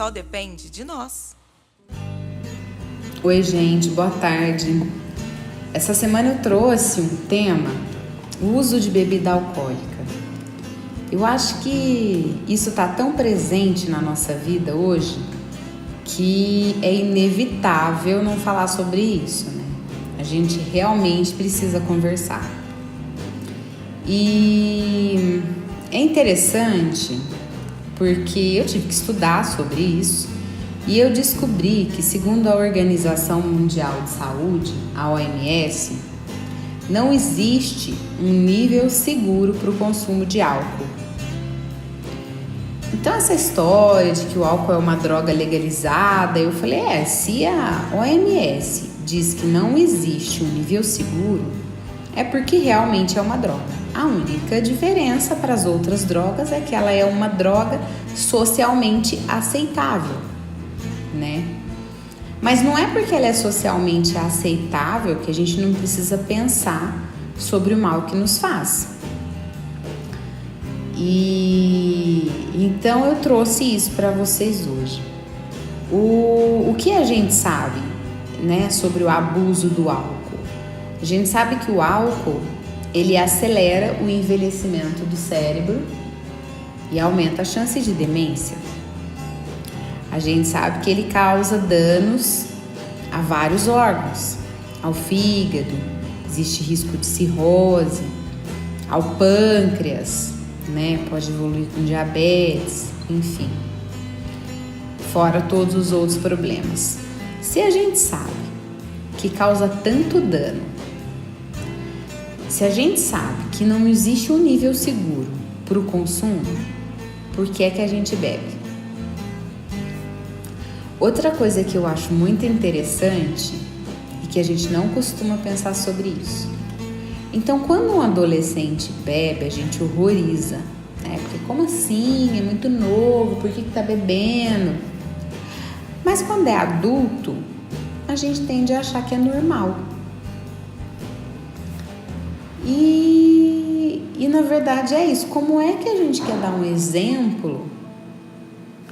só depende de nós. Oi, gente, boa tarde. Essa semana eu trouxe um tema, o uso de bebida alcoólica. Eu acho que isso está tão presente na nossa vida hoje que é inevitável não falar sobre isso, né? A gente realmente precisa conversar. E é interessante porque eu tive que estudar sobre isso e eu descobri que, segundo a Organização Mundial de Saúde, a OMS, não existe um nível seguro para o consumo de álcool. Então, essa história de que o álcool é uma droga legalizada, eu falei, se a OMS diz que não existe um nível seguro, é porque realmente é uma droga. A única diferença para as outras drogas é que ela é uma droga socialmente aceitável, né? Mas não é porque ela é socialmente aceitável que a gente não precisa pensar sobre o mal que nos faz. E então eu trouxe isso para vocês hoje. O que a gente sabe, né, sobre o abuso do álcool? A gente sabe que o álcool, ele acelera o envelhecimento do cérebro e aumenta a chance de demência. A gente sabe que ele causa danos a vários órgãos, ao fígado, existe risco de cirrose, ao pâncreas, né? Pode evoluir com diabetes, enfim, fora todos os outros problemas. Se a gente sabe que causa tanto dano, se a gente sabe que não existe um nível seguro para o consumo, por que é que a gente bebe? Outra coisa que eu acho muito interessante e que a gente não costuma pensar sobre isso. Então, quando um adolescente bebe, a gente horroriza, né? Porque como assim? É muito novo, por que tá bebendo? Mas quando é adulto, a gente tende a achar que é normal. E na verdade é isso. Como é que a gente quer dar um exemplo,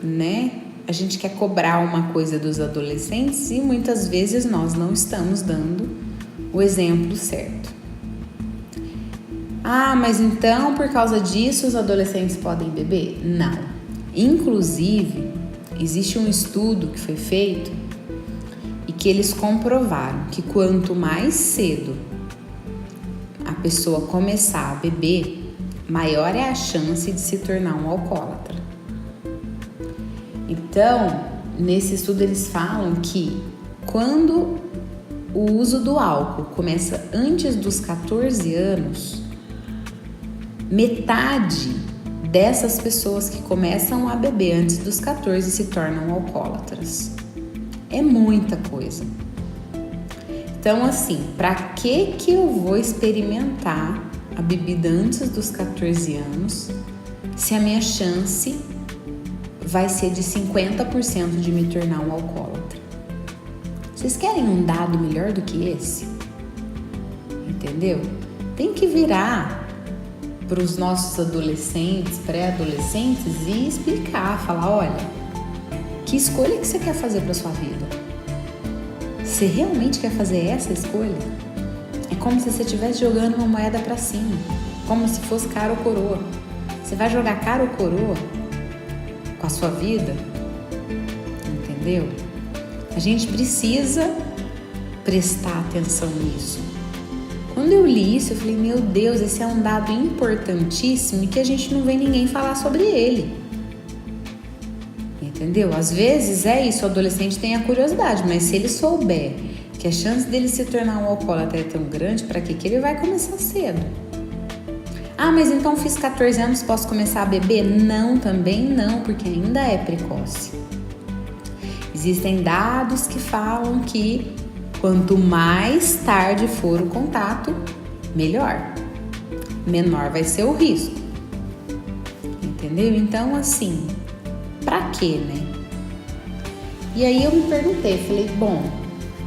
né? A gente quer cobrar uma coisa dos adolescentes e muitas vezes nós não estamos dando o exemplo certo. Mas então por causa disso os adolescentes podem beber? Não. Inclusive, existe um estudo que foi feito e que eles comprovaram que quanto mais cedo a pessoa começar a beber, maior é a chance de se tornar um alcoólatra. Então, nesse estudo eles falam que quando o uso do álcool começa antes dos 14 anos, metade dessas pessoas que começam a beber antes dos 14 se tornam alcoólatras. É muita coisa. Então, assim, para que eu vou experimentar a bebida antes dos 14 anos se a minha chance vai ser de 50% de me tornar um alcoólatra? Vocês querem um dado melhor do que esse? Entendeu? Tem que virar para os nossos adolescentes, pré-adolescentes e explicar, falar, olha, que escolha que você quer fazer para sua vida? Você realmente quer fazer essa escolha? É como se você estivesse jogando uma moeda para cima, como se fosse cara ou coroa. Você vai jogar cara ou coroa com a sua vida? Entendeu? A gente precisa prestar atenção nisso. Quando eu li isso, eu falei, meu Deus, esse é um dado importantíssimo e que a gente não vê ninguém falar sobre ele. Entendeu? Às vezes é isso, o adolescente tem a curiosidade, mas se ele souber que a chance dele se tornar um alcoólatra é tão grande, para que ele vai começar cedo? Mas então fiz 14 anos, posso começar a beber? Não, também não, porque ainda é precoce. Existem dados que falam que quanto mais tarde for o contato, melhor. Menor vai ser o risco. Entendeu? Então, assim, pra quê, né? E aí eu me perguntei, falei, bom,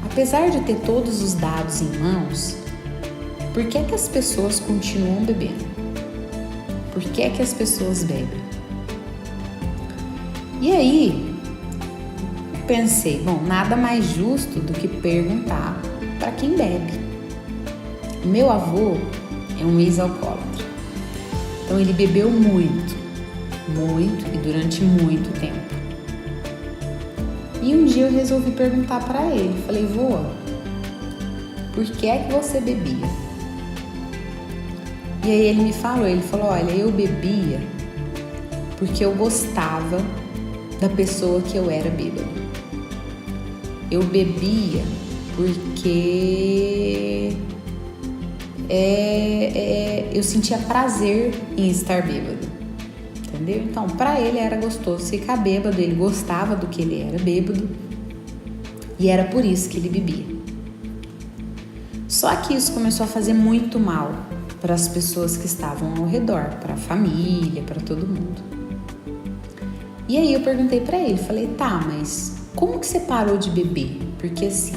apesar de ter todos os dados em mãos, por que as pessoas continuam bebendo? Por que as pessoas bebem? E aí, pensei, bom, nada mais justo do que perguntar para quem bebe. Meu avô é um ex-alcoólatra, então ele bebeu muito e durante muito tempo. E um dia eu resolvi perguntar para ele, falei, vô, por que é que você bebia? E aí ele me falou, olha, eu bebia porque eu gostava da pessoa que eu era bêbado. Eu bebia porque eu sentia prazer em estar bêbado, entendeu? Então, para ele era gostoso ficar bêbado, ele gostava do que ele era bêbado e era por isso que ele bebia. Só que isso começou a fazer muito mal para as pessoas que estavam ao redor, para a família, para todo mundo. E aí eu perguntei para ele, falei, tá, mas como que você parou de beber? Porque assim,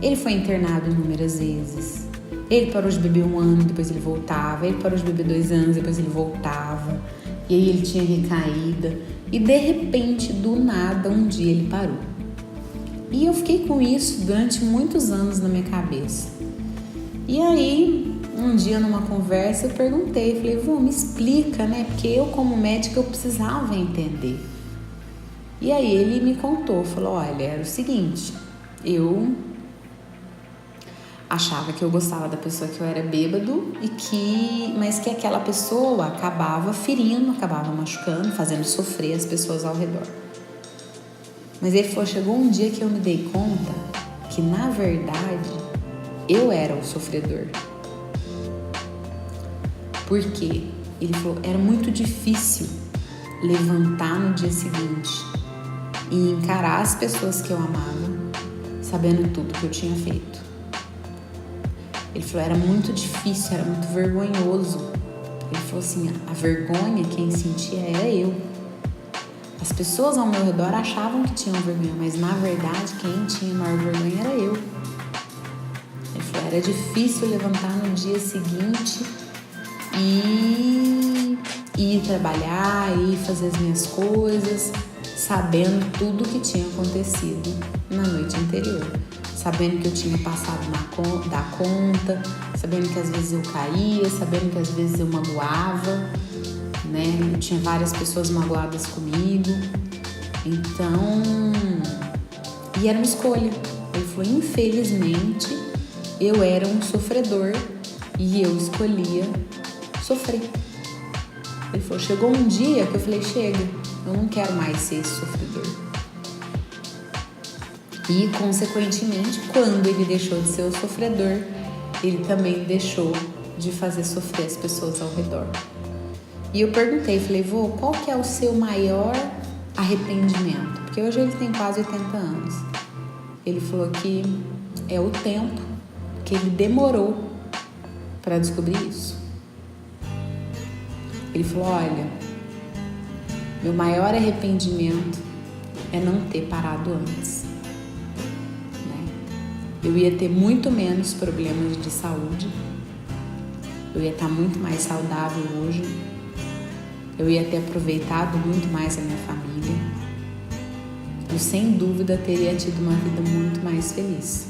ele foi internado inúmeras vezes, ele parou de beber 1 ano, depois ele voltava, ele parou de beber 2 anos, depois ele voltava, e aí ele tinha recaída, e de repente, do nada, um dia ele parou. E eu fiquei com isso durante muitos anos na minha cabeça. E aí, um dia numa conversa, eu perguntei, falei, vô, me explica, né? Porque eu como médica, eu precisava entender. E aí ele me contou, falou, olha, era o seguinte, eu achava que eu gostava da pessoa que eu era bêbado, mas que aquela pessoa acabava ferindo, acabava machucando, fazendo sofrer as pessoas ao redor. Mas ele falou, chegou um dia que eu me dei conta que, na verdade, eu era o sofredor. Por quê? Ele falou, era muito difícil levantar no dia seguinte e encarar as pessoas que eu amava, sabendo tudo que eu tinha feito. Ele falou, era muito difícil, era muito vergonhoso. Ele falou assim, a vergonha quem sentia era eu. As pessoas ao meu redor achavam que tinham vergonha, mas na verdade quem tinha maior vergonha era eu. Ele falou, era difícil levantar no dia seguinte e ir trabalhar, ir fazer as minhas coisas, sabendo tudo o que tinha acontecido na noite anterior. Sabendo que eu tinha passado da conta, sabendo que às vezes eu caía, sabendo que às vezes eu magoava, né? Eu tinha várias pessoas magoadas comigo. Então, e era uma escolha. Ele falou, infelizmente, eu era um sofredor e eu escolhia sofrer. Ele falou, chegou um dia que eu falei, chega, eu não quero mais ser esse sofredor. E, consequentemente, quando ele deixou de ser o sofredor, ele também deixou de fazer sofrer as pessoas ao redor. E eu perguntei, falei, vô, qual que é o seu maior arrependimento? Porque hoje ele tem quase 80 anos. Ele falou que é o tempo que ele demorou para descobrir isso. Ele falou, olha, meu maior arrependimento é não ter parado antes. Eu ia ter muito menos problemas de saúde, eu ia estar muito mais saudável hoje, eu ia ter aproveitado muito mais a minha família, eu sem dúvida teria tido uma vida muito mais feliz.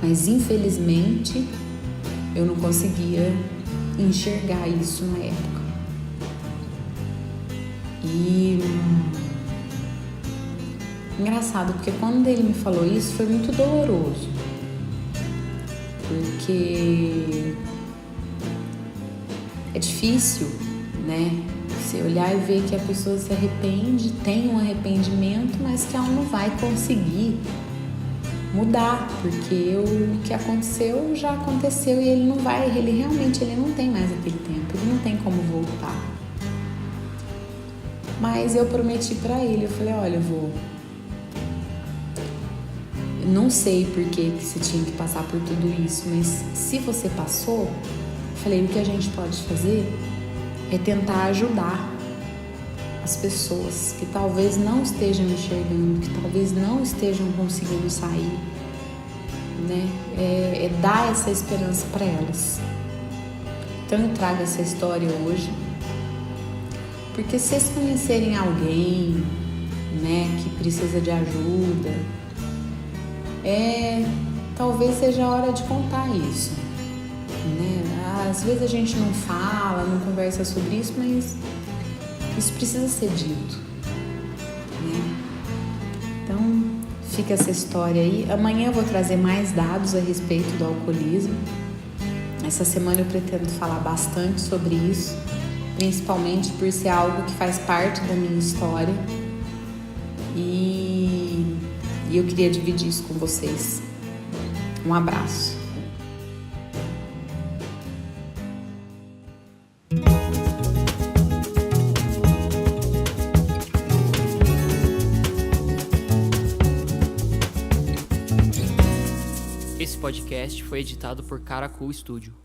Mas infelizmente eu não conseguia enxergar isso na época. E engraçado, porque quando ele me falou isso foi muito doloroso, porque é difícil, né? Você olhar e ver que a pessoa se arrepende, tem um arrependimento, mas que ela não vai conseguir mudar, porque o que aconteceu já aconteceu e ele realmente não tem mais aquele tempo, ele não tem como voltar. Mas eu prometi pra ele, eu falei, olha, não sei por que você tinha que passar por tudo isso, mas se você passou, falei, o que a gente pode fazer é tentar ajudar as pessoas que talvez não estejam enxergando, que talvez não estejam conseguindo sair, né? É dar essa esperança para elas. Então eu trago essa história hoje, porque se vocês conhecerem alguém né, que precisa de ajuda, talvez seja a hora de contar isso, né? Às vezes a gente não fala, não conversa sobre isso, mas isso precisa ser dito, né? Então, fica essa história aí. Amanhã eu vou trazer mais dados a respeito do alcoolismo. Essa semana eu pretendo falar bastante sobre isso, principalmente por ser algo que faz parte da minha história. E eu queria dividir isso com vocês. Um abraço. Esse podcast foi editado por Caracool Studio.